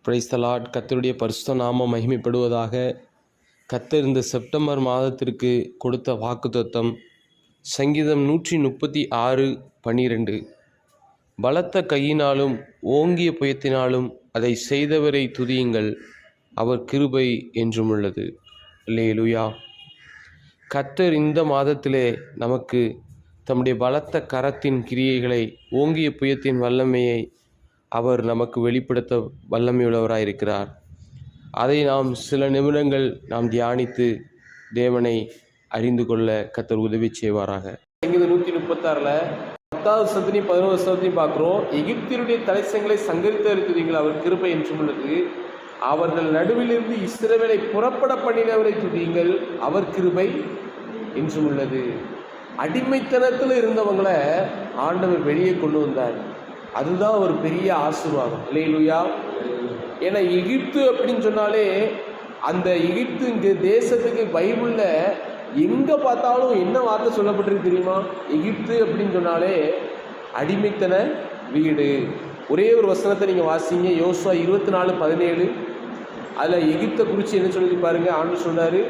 Praise the Lord. கர்த்தருடைய பரிசுத்த நாமம் மகிமைப்படுவதாக. கர்த்தர் இந்த செப்டம்பர் மாதத்திற்கு கொடுத்த வாக்குத்தத்தம் சங்கீதம் 136:12. பலத்த கையினாலும் ஓங்கிய புயத்தினாலும் அதை செய்தவரை துதியுங்கள், அவர் கிருபை என்றும் உள்ளது. அல்லேலூயா. கர்த்தர் இந்த மாதத்திலே நமக்கு தம்முடைய பலத்த கரத்தின் கிரியைகளை, ஓங்கிய புயத்தின் வல்லமையை அவர் நமக்கு வெளிப்படுத்த வல்லமையுள்ளவராயிருக்கிறார். அதை நாம் சில நிமிடங்கள் நாம் தியானித்து தேவனை அறிந்து கொள்ள கர்த்தர் உதவி செய்வாராக. சங்கீதம் 136 10வது வசனத்தையும் 11வது வசனத்தையும் பார்க்குறோம். எகிப்தியருடைய தலைச்சங்களை சங்கரித்தறித்துவீங்கள், அவர் கிருபை என்றும் உள்ளது. அவர்கள் நடுவிலிருந்து இஸ்ரவேலை புறப்பட பண்ணினவரை துதியுங்கள், அவர் கிருபை என்றும் உள்ளது. அடிமைத்தனத்தில் இருந்தவங்களை ஆண்டவர் வெளியே கொண்டு வந்தார். அதுதான் ஒரு பெரிய ஆசீர்வாதம். அல்லேலூயா. ஏன்னா எகிப்து அப்படின்னு சொன்னாலே, அந்த எகிப்து இங்கே தேசத்துக்கு பைபிளில் எங்கே பார்த்தாலும் என்ன வார்த்தை சொல்லப்பட்டிருக்கு தெரியுமா? எகிப்து அப்படின்னு சொன்னாலே அடிமைத்தன வீடு. ஒரே ஒரு வசனத்தை நீங்கள் வாசிங்க, யோசுவா 24:17. அதில் எகிப்தை குறித்து என்ன சொல்லி பாருங்க. ஆண்டு சொல்றாரு,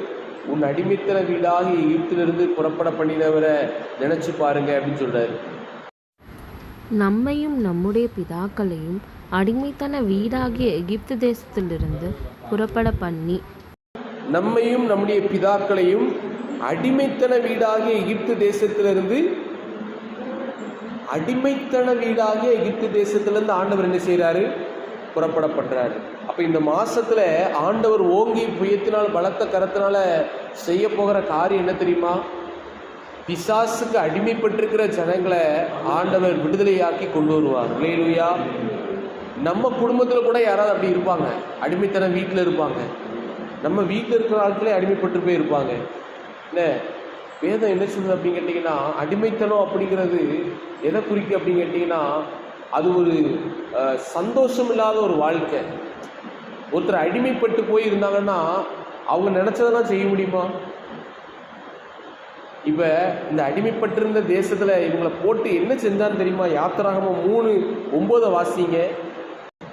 உன் அடிமைத்தன வீடாக எகிப்திலிருந்து புறப்பட பண்ணினவரை நினைச்சு பாருங்க அப்படின்னு சொல்றாரு. நம்மையும் நம்முடைய பிதாக்களையும் அடிமைத்தன வீடாகிய எகிப்து தேசத்திலிருந்து புறப்பட பண்ணி, நம்மையும் நம்முடைய பிதாக்களையும் அடிமைத்தன வீடாகிய எகிப்து தேசத்திலிருந்து ஆண்டவர் என்ன செய்கிறாரு? புறப்பட பண்றாரு. அப்ப இந்த மாசத்துல ஆண்டவர் ஓங்கி புயத்தினால் பலத்த கரத்தினால செய்ய போகிற காரியம் என்ன தெரியுமா? பிசாசுக்கு அடிமைப்பட்டிருக்கிற ஜனங்களை ஆண்டவர் விடுதலையாக்கி கொண்டு வருவார். அல்லேலூயா. நம்ம குடும்பத்தில் கூட யாராவது அப்படி இருப்பாங்க, அடிமைத்தனம் வீட்டில் இருப்பாங்க. நம்ம வீட்டில் இருக்கிற ஆட்களே அடிமைப்பட்டு போய் இருப்பாங்க. என்ன வேதம் என்ன சொல்லுது அப்படின்னு கேட்டிங்கன்னா, அடிமைத்தனம் அப்படிங்கிறது எதை குறிக்கும் அப்படின்னு கேட்டிங்கன்னா, அது ஒரு சந்தோஷம் இல்லாத ஒரு வாழ்க்கை. ஒருத்தர் அடிமைப்பட்டு போய் இருந்தாங்கன்னா அவங்க நினச்சதெல்லாம் செய்ய முடியுமா? இப்போ இந்த அடிமைப்பட்டிருந்த தேசத்தில் இவங்களை போட்டு என்ன செஞ்சான்னு தெரியுமா? யாத்திராகமம் 3:9 வாசிங்க.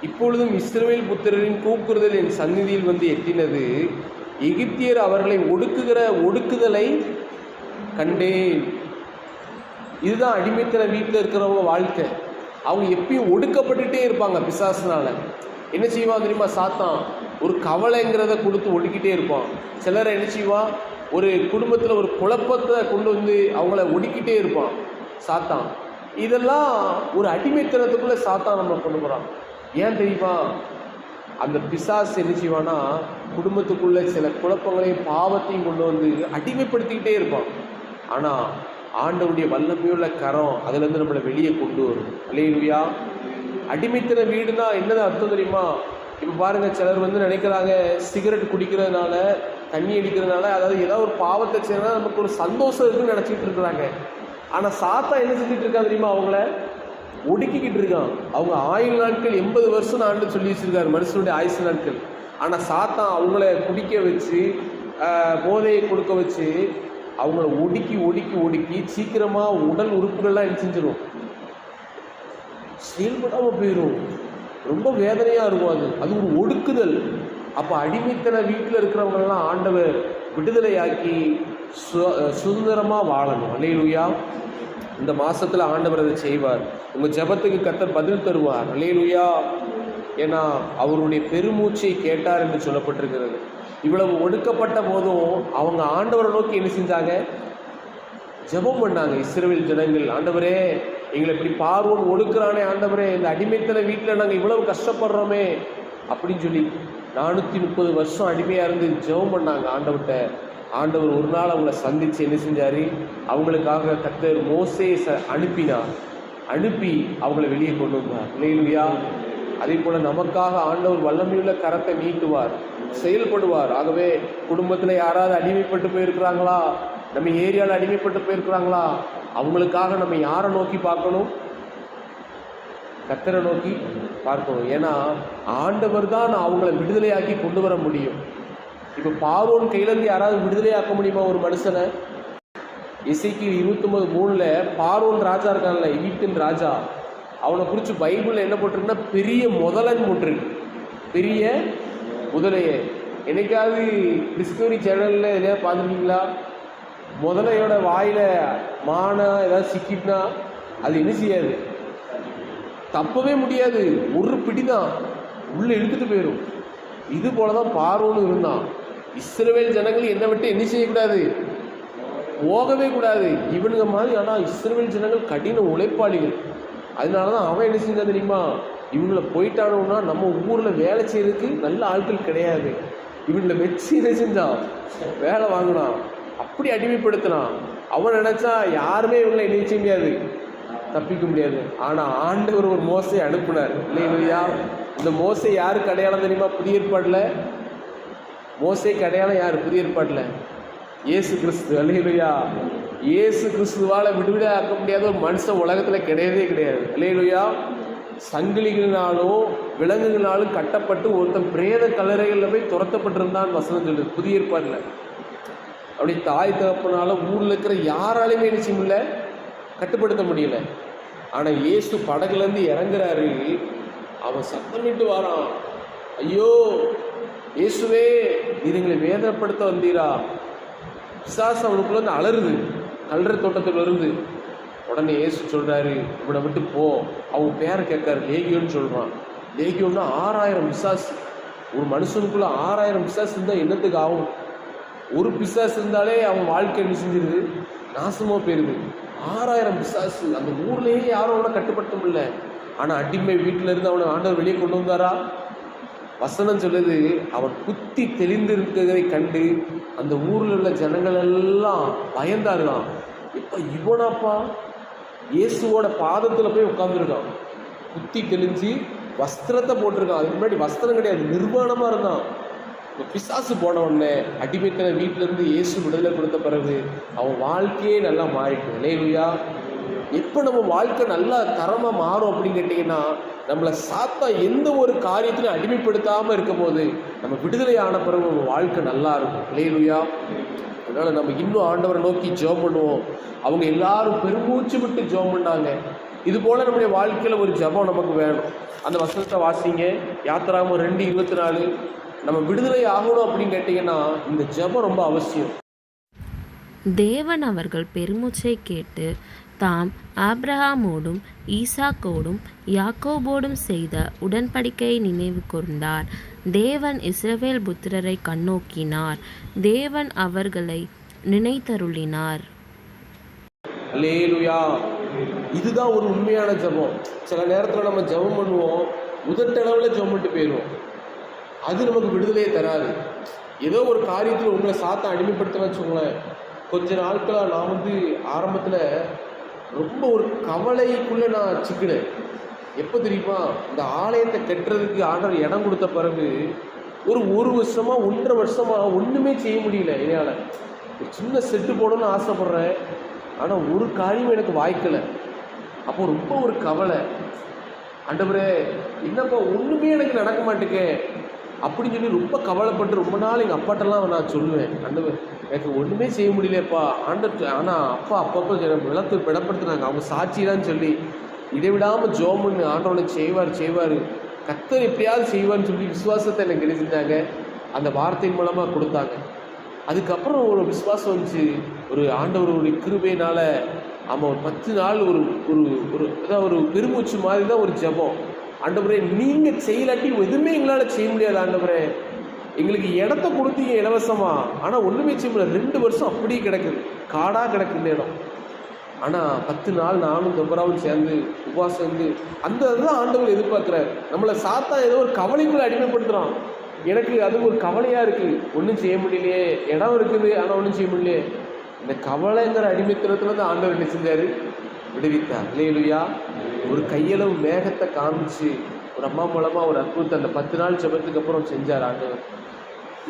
இப்பொழுதும் இஸ்ரவேல் புத்திரரின் கூக்குறுதல் என் சந்நிதியில் வந்து எட்டினது, எகிப்தியர் அவர்களை ஒடுக்குதலை கண்டேன். இதுதான் அடிமைத்தன வீட்டில் இருக்கிறவங்க வாழ்க்கை. அவங்க எப்பயும் ஒடுக்கப்பட்டுட்டே இருப்பாங்க பிசாசுனால. என்ன செய்வான் தெரியுமா? சாத்தான் ஒரு கவலைங்கிறத கொடுத்து ஒடுக்கிட்டே இருப்பான். சிலரை என்ன செய்வான்? ஒரு குடும்பத்தில் ஒரு குழப்பத்தை கொண்டு வந்து அவங்கள ஒடுக்கிட்டே இருப்பான் சாத்தான். இதெல்லாம் ஒரு அடிமைத்தனத்துக்குள்ளே சாத்தான் நம்ம கொண்டு போகிறான். ஏன் தெரியுமா? அந்த பிசாசு என்ன செய்வான்னா, குடும்பத்துக்குள்ளே சில குழப்பங்களையும் பாவத்தையும் கொண்டு வந்து அடிமைப்படுத்திக்கிட்டே இருப்பான். ஆனால் ஆண்டவருடைய வல்லமையுள்ள கரம் அதுலேருந்து நம்மளை வெளியே கொண்டு வரும். அல்லேலூயா. அடிமைத்தன வீடுனா என்னது அர்த்தம் தெரியுமா? இப்போ பாருங்கள், சிலர் வந்து நினைக்கிறாங்க சிகரெட் குடிக்கிறதுனால, தண்ணி அடிக்கிறதுனால, அதாவது ஏதாவது ஒரு பாவத்தை செய்யறதுனால நமக்கு ஒரு சந்தோஷம் இருக்குன்னு நினச்சிக்கிட்டு இருக்கிறாங்க. ஆனால் சாத்தா என்ன செஞ்சுட்டு இருக்கா தெரியுமா? அவங்கள ஒடுக்கிக்கிட்டு இருக்கான். அவங்க ஆயுள் நாட்கள் 80 வருஷம் ஆண்டு சொல்லி வச்சிருக்காரு, மனுஷனுடைய ஆயுசு நாட்கள். ஆனால் சாத்தான் அவங்கள குடிக்க வச்சு, போதையை கொடுக்க வச்சு, அவங்கள ஒடுக்கி சீக்கிரமாக உடல் உறுப்புகள்லாம் என்ன செஞ்சிடும்? செயல்படாமல் போயிடும். ரொம்ப வேதனையாக இருக்கும். அது ஒரு ஒடுக்குதல். அப்போ அடிமைத்தன வீட்டில் இருக்கிறவங்களெல்லாம் ஆண்டவர் விடுதலையாக்கி சுதந்திரமாக வாழணும். அல்லேலூயா. இந்த மாதத்தில் ஆண்டவர் அதை செய்வார். உங்கள் ஜெபத்துக்கு கர்த்தர் பதில் தருவார். அல்லேலூயா. ஏன்னா அவருடைய பெருமூச்சை கேட்டார் என்று சொல்லப்பட்டிருக்கிறது. இவ்வளவு ஒடுக்கப்பட்ட போதும் அவங்க ஆண்டவரை நோக்கி என்ன செஞ்சாங்க? ஜெபம் பண்ணாங்க. இஸ்ரவேல் ஜனங்கள், ஆண்டவரே எங்களை இப்படி பார்வோன் ஒடுக்குறானே, ஆண்டவரே இந்த அடிமைத்தன வீட்டில் நாங்கள் இவ்வளவு கஷ்டப்படுறோமே அப்படின்னு சொல்லி 430 வருஷம் அடிமையாக இருந்து ஜெபம் பண்ணாங்க ஆண்டவர்கிட்ட. ஆண்டவர் ஒரு நாள் அவங்கள சந்தித்து என்ன செஞ்சார்? அவங்களுக்காக கர்த்தர் மோசேயை அனுப்பி அவங்கள வெளியே கொண்டு வந்தார். அல்லேலூயா. அதே போல் நமக்காக ஆண்டவர் வல்லமையுள்ள கரத்தை நீட்டுவார், செயல்படுவார். ஆகவே குடும்பத்தில் யாராவது அடிமைப்பட்டு போயிருக்கிறாங்களா, நம்ம ஏரியாவில் அடிமைப்பட்டு போயிருக்கிறாங்களா, அவங்களுக்காக நம்ம யாரை நோக்கி பார்க்கணும்? கர்த்தரை நோக்கி பார்க்கணும். ஏன்னா ஆண்டவர் தான் அவங்கள விடுதலையாக்கி கொண்டு வர முடியும். இப்போ பார்வோன் கையிலேருந்து யாராவது விடுதலையாக்க முடியுமா ஒரு மனுஷனை? எசேக்கியேல் 29:3 பார்வோன் ராஜா இருக்கான்ல, எகிப்தின் ராஜா, அவனை குறித்து பைபிளில் என்ன போட்டிருக்குன்னா பெரிய முதலன் போட்டிருக்கு. பெரிய முதலையை. என்னைக்காவது டிஸ்கவரி சேனலில் எதையாவது பார்த்துருக்கீங்களா? முதலையோட வாயில் மானா ஏதாவது சிக்கிட்டுனா அது என்ன செய்யாது, தப்பவே முடியாது, ஒரு பிடி தான் உள்ளே இழுத்துட்டு போயிடும். இது போல தான் பார்வோன்னு இருந்தான். இஸ்ரவேல் ஜனங்கள் என்னை விட்டு என்ன செய்யக்கூடாது, போகவே கூடாது. இவனுங்க மாதிரி. ஆனால் இஸ்ரவேல் ஜனங்கள் கடின உழைப்பாளிகள். அதனால தான் அவன் என்ன செஞ்சான் தெரியுமா, இவங்கள போயிட்டானோன்னா நம்ம ஊரில் வேலை செய்யறதுக்கு நல்ல ஆட்கள் கிடையாது, இவங்களை வச்சு என்ன செஞ்சான், வேலை வாங்கினான், அப்படி அடிமைப்படுத்தினான். அவன் நினச்சா யாருமே இவங்களை என்ன செய்ய முடியாது, தப்பிக்க முடியாது. ஆனால் ஆண்டவர் ஒரு மோசையை அனுப்புனார் இல்லையா? இந்த மோசை யாருக்கு அடையாளம் தெரியுமா? புதிய ஏற்பாட்டில் மோசைக்கு அடையாளம் யார்? புதிய ஏற்பாட்டில் இயேசு கிறிஸ்து. அல்லேலூயா. இயேசு கிறிஸ்துவால் விடுதலை ஆக்க முடியாத ஒரு மனுஷன் உலகத்தில் கிடையவே கிடையாது. அல்லேலூயா. சங்கிலிகளினாலும் விலங்குகளினாலும் கட்டப்பட்டு ஒருத்தன் பிரேத கல்லறைகளில் போய் துரத்தப்பட்டிருந்தான் வசனம் சொல்லுது புதிய ஏற்பாட்டில். அப்படி தாய் தகப்பனால ஊரில் இருக்கிற யாராலையுமே என்ன செய்ய முடியல, கட்டுப்படுத்த முடியல. ஆனால் இயேசு படகுலேருந்து இறங்குறாரு, அவன் சத்தமிட்டு வாரான், ஐயோ இயேசுவே நீர் எங்களை வேதனைப்படுத்த வந்தீரா. பிசாசு அவனுக்குள்ள வந்து அலருது, கல்லறை தோட்டத்தில் வருது. உடனே இயேசு சொல்கிறாரு, இவனை விட்டு போ. அவங்க பேரை கேட்காரு, லேகியோன்னு சொல்கிறான். லேகியோன்னா 6000 பிசாசு. ஒரு மனுஷனுக்குள்ள 6000 பிசாசு இருந்தால் என்னத்துக்கு ஆகும்? ஒரு பிசாசு இருந்தாலே அவன் வாழ்க்கை என்ன செஞ்சிருது, நாசமாக போயிடுது. 6000 பிசாசு. அந்த ஊர்லேயே யாரும் அவனை கட்டுப்படுத்த முடியல. ஆனால் அடிமை வீட்டில் இருந்து அவனை ஆண்டவர் வெளியே கொண்டு வந்தாரா? வசனம் சொல்லுது, அவன் புத்தி தெளிந்திருக்கிறதை கண்டு அந்த ஊரில் உள்ள ஜனங்கள் எல்லாம் பயந்தாருதான். இப்போ இவனாப்பா இயேசுவோட பாதத்தில் போய் உட்காந்துருக்கான், புத்தி தெளிஞ்சு வஸ்திரத்தை போட்டிருக்கான். அதுக்கு முன்னாடி வஸ்திரம் கிடையாது, நிர்வாணமாக இருந்தான். இப்போ பிசாசு போன உடனே அடிமைத்தன வீட்டிலேருந்து இயேசு விடுதலை கொடுத்த பிறகு அவன் வாழ்க்கையே நல்லா மாறிட்டு. இல்லையா? எப்போ நம்ம வாழ்க்கை நல்லா தரமாக மாறும் அப்படின்னு கேட்டிங்கன்னா, நம்மளை சாத்தா எந்த ஒரு காரியத்திலும் அடிமைப்படுத்தாமல் இருக்கும் போது நம்ம விடுதலை ஆன பிறகு நம்ம வாழ்க்கை நல்லா இருக்கும். இல்லையா? அதனால் நம்ம இன்னும் ஆண்டவரை நோக்கி ஜெபம் பண்ணுவோம். அவங்க எல்லாரும் பெருமூச்சு விட்டு ஜெபம் பண்ணாங்க. இது போல் நம்முடைய வாழ்க்கையில் ஒரு ஜெபம் நமக்கு வேணும். அந்த வசனத்தை வாசிங்க, யாத்திராகமம் 2:24. நம்ம விடுதலை ஆகணும் அப்படின்னு கேட்டிங்கன்னா இந்த ஜெபம் ரொம்ப அவசியம். தேவன் அவர்கள் பெருமூச்சை கேட்டு தாம் ஆபிரகாமோடும் ஈசாக்கோடும் யாக்கோபோடும் செய்த உடன்படிக்கையை நினைவு கூர்ந்தார். தேவன் இஸ்ரவேல் புத்திரரை கண்ணோக்கினார். தேவன் அவர்களை நினைத்தருளினார். அல்லேலூயா. இதுதான் ஒரு உண்மையான ஜெபம். சில நேரத்தில் நம்ம ஜெபம் பண்ணுவோம், முதட்டளவில் ஜெபம் பண்ணிட்டு போயிடுவோம். அது நமக்கு விடுதலையே தராது. ஏதோ ஒரு காரியத்தில் உங்களை சாத்தம் அடிமைப்படுத்தணும்னு வச்சுக்கோங்களேன். கொஞ்ச நாட்களாக நான் ஆரம்பத்தில் ரொம்ப ஒரு கவலைக்குள்ளே நான் சிக்கினேன். எப்போ தெரியுமா? இந்த ஆலயத்தை கட்டுறதுக்கு ஆண்டவர் இடம் கொடுத்த பிறகு ஒரு வருஷமாக 1.5 வருஷமாக ஒன்றுமே செய்ய முடியல என்னால். ஒரு சின்ன செட்டு போடணும்னு ஆசைப்பட்றேன், ஆனால் ஒரு காரியம் எனக்கு வாய்க்கலை. அப்போ ரொம்ப ஒரு கவலை. ஆண்டவரே என்னப்பா ஒன்றுமே எனக்கு நடக்க மாட்டேங்க அப்படின்னு சொல்லி ரொம்ப கவலைப்பட்டு ரொம்ப நாள் எங்கள் அப்பாட்டெல்லாம் நான் சொல்லுவேன், ஆண்டவர் எனக்கு ஒன்றுமே செய்ய முடியலப்பா ஆண்டவர். ஆனால் அப்பா அப்பப்போ விளக்கு பிடப்படுத்துனாங்க, அவங்க சாட்சிதான்னு சொல்லி இடைவிடாமல் ஜோமுன்னு ஆண்டவனை செய்வார் கர்த்தர் எப்படியாவது செய்வார்னு சொல்லி விசுவாசத்தை எனக்கு எழுதிட்டாங்க. அந்த வார்த்தையின் மூலமாக கொடுத்தாங்க. அதுக்கப்புறம் ஒரு விசுவாசம் வந்துச்சு. ஒரு ஆண்டவருடைய கிருபையினால் ஆமாம் ஒரு 10 நாள் ஒரு ஒரு ஒரு அதான் ஒரு பெருமூச்சு மாதிரி தான் ஒரு ஜெபம். ஆண்டவரே நீங்கள் செய்யலாட்டி எதுவுமே எங்களால் செய்ய முடியாது ஆண்டவரே, எங்களுக்கு இடத்த கொடுத்தீங்க இலவசமாக, ஆனால் ஒன்றுமே செய்ய முடியாது. 2 வருஷம் அப்படியே கிடக்குது, காடாக கிடக்கு இந்த இடம். ஆனால் 10 நாள் நானும் தொபராவும் சேர்ந்து உபவாசம் இருந்து அந்த அதுதான் ஆண்டவர் எதிர்பார்க்குறாரு. நம்மளை சாத்தா ஏதோ ஒரு கவலைக்குள்ளே அடிமைப்படுத்துகிறான். எனக்கு அது ஒரு கவலையாக இருக்குது, ஒன்றும் செய்ய முடியலையே, இடம் இருக்குது ஆனால் ஒன்றும் செய்ய முடியலையே. இந்த கவலைங்கிற அடிமைத்தனத்தில் தான் ஆண்டவர் என்ன செஞ்சார், விடுவித்தார். இல்லையா? ஒரு கையளவு மேகத்தை காமிச்சு ஒரு அம்மா மூலமாக ஒரு அற்புதத்தை அந்த 10 நாள் ஜெபத்துக்கு அப்புறம் செஞ்சார் ஆண்டவர்.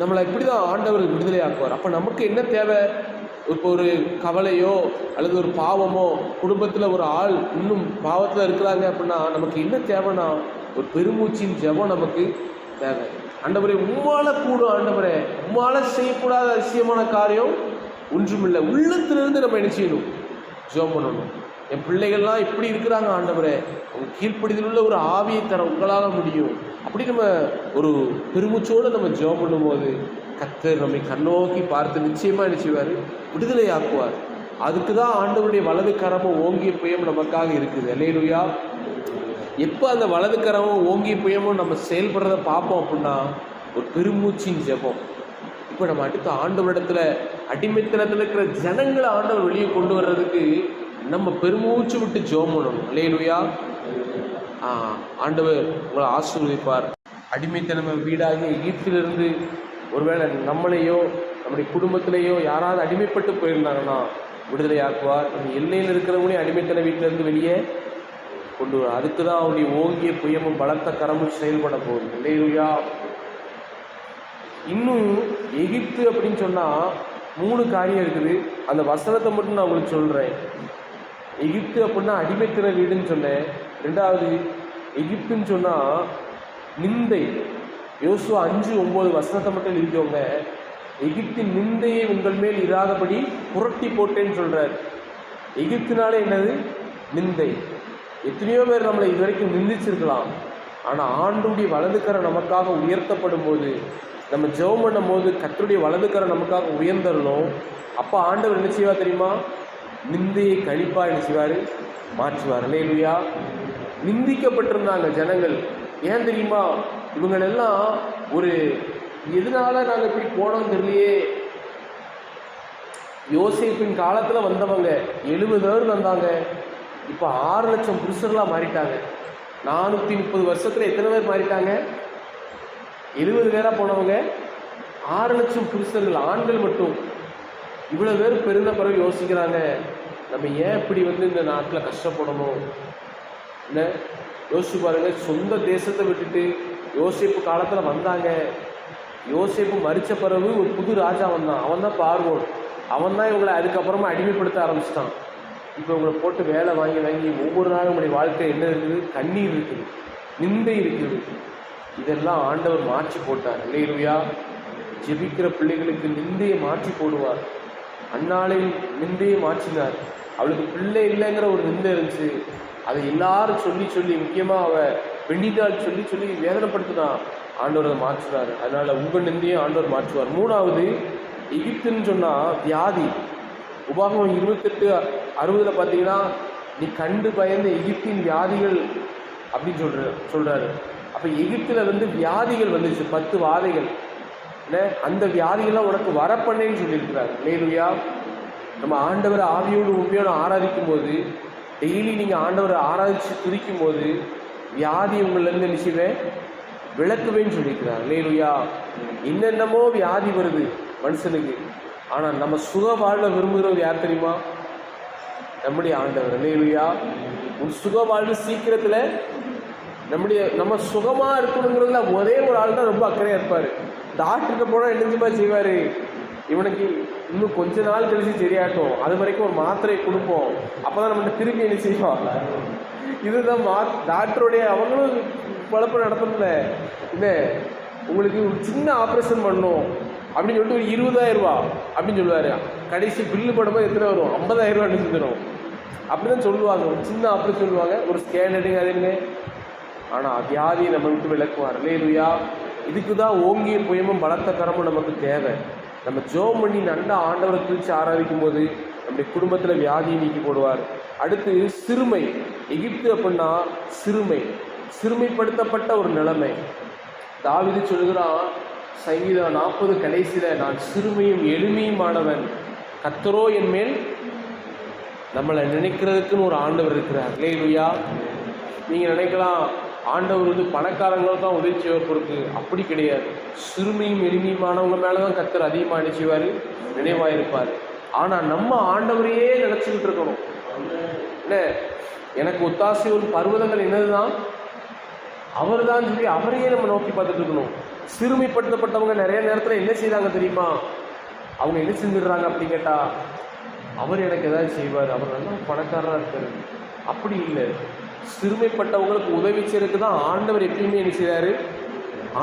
நம்மளை இப்படி தான் ஆண்டவர் விடுதலை ஆக்குவார். அப்போ நமக்கு என்ன தேவை? இப்போ ஒரு கவலையோ அல்லது ஒரு பாவமோ, குடும்பத்தில் ஒரு ஆள் இன்னும் பாவத்தில் இருக்கிறாங்க அப்படின்னா நமக்கு என்ன தேவைன்னா ஒரு பெருமூச்சின் ஜெபம் நமக்கு தேவை. ஆண்டவரே உம்மால கூடும், ஆண்டவரே உம்மால செய்யக்கூடாத அதிசயமான காரியம் ஒன்றுமில்லை. உள்ளத்திலிருந்து நம்ம என்ன செய்யணும், ஜெபம் பண்ணணும். என் பிள்ளைகள்லாம் இப்படி இருக்கிறாங்க ஆண்டவரே, உங்கள் கீழ்ப்படிதல் உள்ள ஒரு ஆவியை தர உங்களால் முடியும். அப்படி நம்ம ஒரு பெருமூச்சோடு நம்ம ஜெபம் பண்ணும்போது கர்த்தர் நம்மை கண்ணோக்கி பார்த்து நிச்சயமாக என்ன செய்வார், விடுதலை ஆக்குவார். அதுக்கு தான் ஆண்டவருடைய வலது கரமும் ஓங்கிய புயம் நமக்காக இருக்குது. அல்லேலூயா. எப்போ அந்த வலது கரமும் ஓங்கிய புயமும் நம்ம செயல்படுறத பார்ப்போம் அப்படின்னா ஒரு பெருமூச்சின் ஜெபம். இப்போ நம்ம அடுத்த ஆண்டவரிடத்துல அடிமைத்தனத்தில் இருக்கிற ஜனங்களை ஆண்டவர் வெளியே கொண்டு வர்றதுக்கு நம்ம பெருமூச்சு விட்டு ஜெபம் பண்ணணும். அல்லேலூயா. ஆண்டவர் உங்களை ஆசீர்வதிப்பார். அடிமைத்தனம் வீடாக எகிப்திலிருந்து ஒருவேளை நம்மளையோ நம்முடைய குடும்பத்திலேயோ யாராவது அடிமைப்பட்டு போயிருந்தாங்கன்னா விடுதலை ஆக்குவார். நம்ம எல்லையில் இருக்கிறவங்களையும் அடிமைத்தன வீட்டிலேருந்து வெளியே கொண்டு வர. அதுக்கு தான் அவருடைய ஓங்கிய புயமும் பலத்த கரமும் செயல்பட போகுது. அல்லேலூயா. இன்னும் எகிப்து அப்படின்னு சொன்னால் 3 காரியம் இருக்குது. அந்த வசனத்தை மட்டும் நான் உங்களுக்கு சொல்கிறேன். எகிப்து அப்படின்னா அடிமைத்தன வீடுன்னு சொன்னேன். 2வது எகிப்துன்னு சொன்னால் நிந்தை. யோசுவா 5:9 வசனத்தை மட்டும் எழுதிக்கோங்க. எகிப்தின் நிந்தையை உங்கள் மேல் இராதபடி புரட்டி போட்டேன்னு சொல்கிறார். எகிப்தினாலே என்னது? நிந்தை. எத்தனையோ பேர் நம்மளை இது வரைக்கும் நிந்திச்சிருக்கலாம். ஆனால் ஆண்டுடைய வலதுக்கரை நமக்காக உயர்த்தப்படும் போது, நம்ம ஜெபம் பண்ணும் போது கர்த்தருடைய வலதுக்கரை நமக்காக உயர்ந்தரணும். அப்போ ஆண்டவர் என்ன செய்வார் தெரியுமா? நிந்தையை கழிப்பாக என்ன செய்வார்? மாற்றுவார். அல்லேலூயா. நிந்திக்கப்பட்டிருந்தாங்க ஜனங்கள். ஏன் தெரியுமா? இவங்களெல்லாம் ஒரு எதனால நாங்கள் இப்படி போனோம் தெரியலையே. யோசேப்பின் காலத்தில் வந்தவங்க 70 பேர் வந்தாங்க. இப்போ 6 லட்சம் புருஷர்களாக மாறிட்டாங்க. 430 வருஷத்தில் எத்தனை பேர் மாறிட்டாங்க? 70 பேராக போனவங்க 6 லட்சம் புருஷர்கள், ஆண்கள் மட்டும். இவ்வளோ பேர் பெருந்த பிறகு யோசிக்கிறாங்க, நம்ம ஏன் இப்படி இந்த நாட்டில் கஷ்டப்படணும்? என்ன யோசிச்சு பாருங்க. சொந்த தேசத்தை விட்டுட்டு யோசேப்பு காலத்தில் வந்தாங்க. யோசேப்பு மரித்த பிறகு ஒரு புது ராஜா வந்தான். அவன் தான் பார்வோன். அவன் தான் இவங்களை அதுக்கப்புறமா அடிமைப்படுத்த ஆரம்பிச்சிட்டான். இப்போ இவங்களை போட்டு வேலை வாங்கி வாங்கி ஒவ்வொரு நாளும் நம்முடைய வாழ்க்கை என்ன இருக்குது? கண்ணீர் இருக்குது, நிந்தை இருக்குது. இதெல்லாம் ஆண்டவர் மாற்றி போட்டார். அல்லேலூயா. ஜெபிக்கிற பிள்ளைகளுக்கு நிந்தையை மாற்றி போடுவார். அந்நாளில் நிந்தையை மாற்றினார். அவளுக்கு பிள்ளை இல்லைங்கிற ஒரு நிந்தை இருந்துச்சு. அதை எல்லாரும் சொல்லி சொல்லி, முக்கியமாக அவள் வெண்டிட்டால் சொல்லி சொல்லி வேதனைப்படுத்தினான். ஆண்டவர் அதை மாற்றுறாரு. அதனால் உங்கள் நிந்தையும் ஆண்டவர் மாற்றுவார். 3வது எகிப்துன்னு சொன்னால் வியாதி. உபாகமம் 28:60 பார்த்தீங்கன்னா, நீ கண்டு பயந்த எகிப்தின் வியாதிகள் அப்படின்னு சொல்கிறாரு. அப்போ எகிப்தில் வியாதிகள் வந்துச்சு, 10 வாதைகள். என்ன அந்த வியாதிகள்லாம் உனக்கு வரப்பண்ணேன்னு சொல்லியிருக்கிறார். அல்லேலூயா. நம்ம ஆண்டவரை ஆவியோடு உண்மையோடு ஆராதிக்கும் போது, டெய்லி நீங்கள் ஆண்டவரை ஆராதித்து துதிக்கும் போது வியாதி உங்களிலேருந்து நிச்சயமே விளக்குவேன்னு சொல்லியிருக்கிறார். அல்லேலூயா. என்னென்னமோ வியாதி வருது மனுஷனுக்கு. ஆனால் நம்ம சுக வாழ விரும்புகிறவர் யார் தெரியுமா? நம்முடைய ஆண்டவர். அல்லேலூயா. உன் சுக வாழ்வு சீக்கிரத்தில் நம்ம சுகமாக இருக்கணுங்கிறதுல ஒரே ஒரு ஆள் தான் ரொம்ப அக்கறையாக இருப்பார். டாக்டர்கிட்ட போனால் என்னஞ்சுமா செய்வார்? இவனுக்கு இன்னும் கொஞ்ச நாள் கழிச்சு சரியாட்டும், அது வரைக்கும் ஒரு மாத்திரை கொடுப்போம், அப்போ தான் நம்மகிட்ட திரும்பி என்ன செய்வோம். இதுதான் டாக்டருடைய அவங்களும் குழப்பம் நடத்தல. இல்லை உங்களுக்கு ஒரு சின்ன ஆப்ரேஷன் பண்ணணும் அப்படின்னு சொல்லிட்டு ஒரு 20,000 ரூபா அப்படின்னு சொல்லுவார். கடைசி பில்லு படும்போது எத்தனை வரும்? 50,000 ரூபா செஞ்சிடும். அப்படி தான் சொல்லுவாங்க. ஒரு சின்ன ஆப்ரேஷன் சொல்லுவாங்க, ஒரு ஸ்கேன் எடுங்க அதுன்னு. ஆனால் வியாதியை நம்ம விட்டு விளக்குவார். அல்லேலூயா. இதுக்கு தான் ஓங்கிய புயமும் பலத்த கரமும் நமக்கு தேவை. நம்ம ஜெபம் பண்ணி நல்ல ஆண்டவரை குறித்து ஆராதிக்கும் போது நம்முடைய குடும்பத்தில் வியாதியை நீக்கி போடுவார். அடுத்து சிறுமை. எகிப்து அப்படின்னா சிறுமை, சிறுமைப்படுத்தப்பட்ட ஒரு நிலைமை. தாவீது சொல்கிறான் சங்கீதம் 40 கடைசியில், நான் சிறுமையும் எளிமையுமானவன், கர்த்தரோ என் மேல். நம்மளை நினைக்கிறதுக்குன்னு ஒரு ஆண்டவர் இருக்கிறார். அல்லேலூயா. நீங்கள் நினைக்கலாம் ஆண்டவர் பணக்காரங்களும் தான் உதவி செய்வதற்கு. அப்படி கிடையாது. சிறுமையும் எளிமையுமானவங்க மேலே தான் கர்த்தர் அதிகமாக நினைச்சுவார், நினைவாயிருப்பார். ஆனால் நம்ம ஆண்டவரையே நினச்சிக்கிட்டு இருக்கணும். என்ன எனக்கு ஒத்தாசை ஒரு பர்வதங்கள் என்னது தான்? அவர் தான் சொல்லி அவரையே நம்ம நோக்கி பார்த்துட்டு இருக்கணும். சிறுமைப்படுத்தப்பட்டவங்க நிறைய நேரத்தில் என்ன செய்கிறாங்க தெரியுமா? அவங்க என்ன செஞ்சிடுறாங்க அப்படி கேட்டால், அவர் எனக்கு ஏதாவது செய்வார், அவர் நல்லா பணக்காரராக இருக்கார். அப்படி இல்லை. சிறுமைப்பட்டவங்களுக்கு உதவி செய்யறதுக்கு தான் ஆண்டவர் எப்பயுமே என்ன செய்கிறாரு?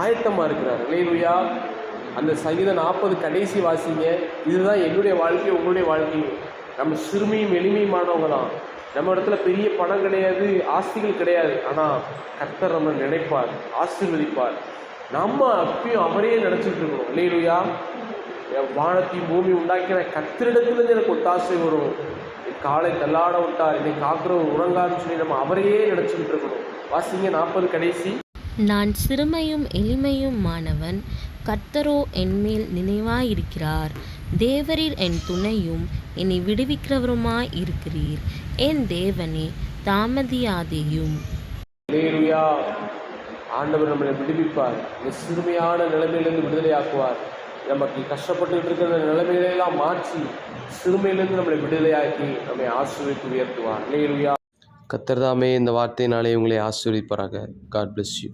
ஆயத்தமாக இருக்கிறார். அல்லேலூயா. அந்த சங்கீதம் 40 கடைசி வாசிங்க. இதுதான் என்னுடைய வாழ்க்கை, உங்களுடைய வாழ்க்கையும். நம்ம சிறுமையும் எளிமையுமானவங்க தான். நம்ம இடத்துல பெரிய பணம் கிடையாது, ஆஸ்திகள் கிடையாது, ஆனால் கர்த்தர் நம்ம நினைப்பார், ஆசீர்வதிப்பார். நம்ம அப்பயும் அவரையே நினச்சிட்டு இருக்கணும். அல்லேலூயா. வானத்தையும் பூமி உண்டாக்கின கர்த்தரிடத்துலேருந்து எனக்கு ஒத்தாசை வரும். என் காலை தள்ளாட விட்டார், என்னை காக்கிறவர் உறங்கான்னு சொல்லி நம்ம அவரையே நினச்சிக்கிட்டு இருக்கணும். வாசிங்க 40 கடைசி. நான் சிறுமையும் எளிமையுமானவன், கர்த்தரோ என்மேல் நினைவாயிருக்கிறார். தேவரீர் என் துணையும் என்னை விடுவிக்கிறவருமாய் இருக்கிறீர். என் தேவனே, தாமதியாதேயும். அல்லேலூயா. ஆண்டவர் நம்மளை விடுவிப்பார். இந்த சிறுமையான நிலைமையிலிருந்து விடுதலையாக்குவார். நமக்கு கஷ்டப்பட்டுக்கிட்டு இருக்கிற நிலைமையிலெல்லாம் மாற்றி சிறுமையிலிருந்து நம்மளை விடுதலையாக்கி நம்மை ஆசீர்வதித்து உயர்த்துவார். அல்லேலூயா. கர்த்தர் தாமே இந்த வார்த்தையினாலே உங்களை ஆசீர்வதிப்பாராக. God bless you.